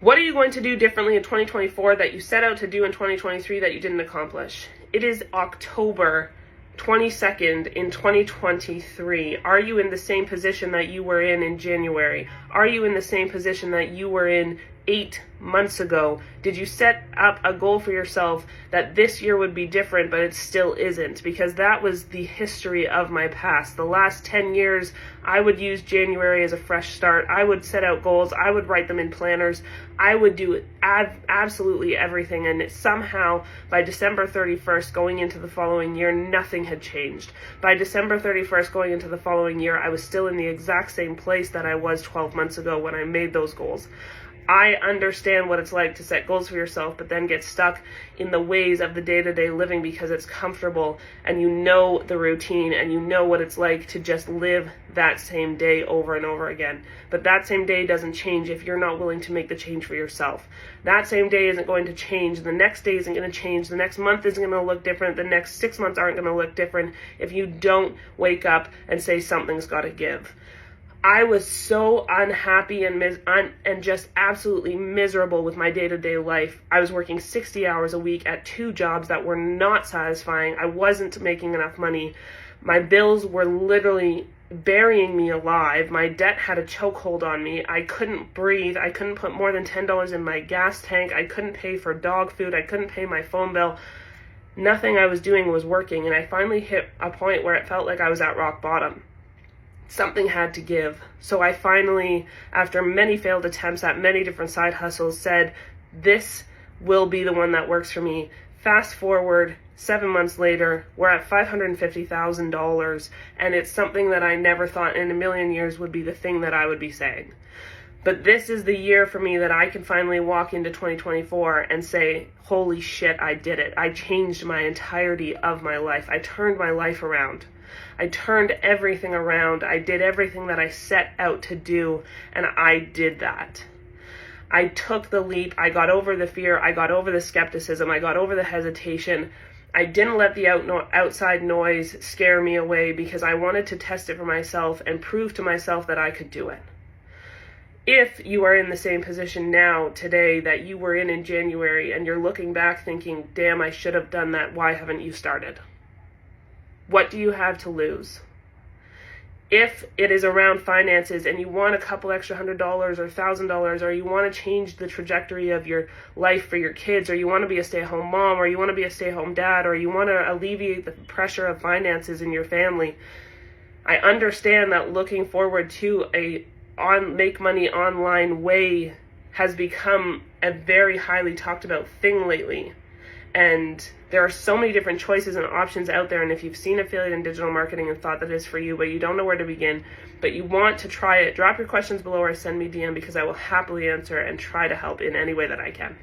What are you going to do differently in 2024 that you set out to do in 2023 that you didn't accomplish? It is October 22nd in 2023. Are you in the same position that you were in January? Are you in the same position that you were in 8 months ago? Did you set up a goal for yourself that this year would be different, but it still isn't? Because that was the history of my past. The last 10 years, I would use January as a fresh start. I would set out goals. I would write them in planners. I would do absolutely everything. And somehow, by December 31st, going into the following year, nothing had changed. By December 31st, going into the following year, I was still in the exact same place that I was 12 months ago when I made those goals. I understand what it's like to set goals for yourself, but then get stuck in the ways of the day-to-day living because it's comfortable and you know the routine and you know what it's like to just live that same day over and over again. But that same day doesn't change if you're not willing to make the change for yourself. That same day isn't going to change. The next day isn't going to change. The next month isn't going to look different. The next 6 months aren't going to look different if you don't wake up and say something's got to give. I was so unhappy and just absolutely miserable with my day-to-day life. I was working 60 hours a week at 2 jobs that were not satisfying. I wasn't making enough money. My bills were literally burying me alive. My debt had a chokehold on me. I couldn't breathe. I couldn't put more than $10 in my gas tank. I couldn't pay for dog food. I couldn't pay my phone bill. Nothing I was doing was working, and I finally hit a point where it felt like I was at rock bottom. Something had to give. So I finally, after many failed attempts at many different side hustles, said, this will be the one that works for me. Fast forward 7 months later, we're at $550,000, and it's something that I never thought in a million years would be the thing that I would be saying. But this is the year for me that I can finally walk into 2024 and say, holy shit, I did it. I changed my entirety of my life. I turned my life around. I turned everything around. I did everything that I set out to do, and I did that. I took the leap. I got over the fear. I got over the skepticism. I got over the hesitation. I didn't let the outside noise scare me away because I wanted to test it for myself and prove to myself that I could do it. If you are in the same position now, today, that you were in January, and you're looking back thinking, damn, I should have done that, why haven't you started? What do you have to lose? If it is around finances and you want a couple extra $100 or $1,000, or you want to change the trajectory of your life for your kids, or you want to be a stay-at-home mom, or you want to be a stay-at-home dad, or you want to alleviate the pressure of finances in your family, I understand that looking forward to a make money online way has become a very highly talked about thing lately. And there are so many different choices and options out there, and if you've seen affiliate and digital marketing and thought that is for you, but you don't know where to begin, but you want to try it, drop your questions below or send me DM, because I will happily answer and try to help in any way that I can.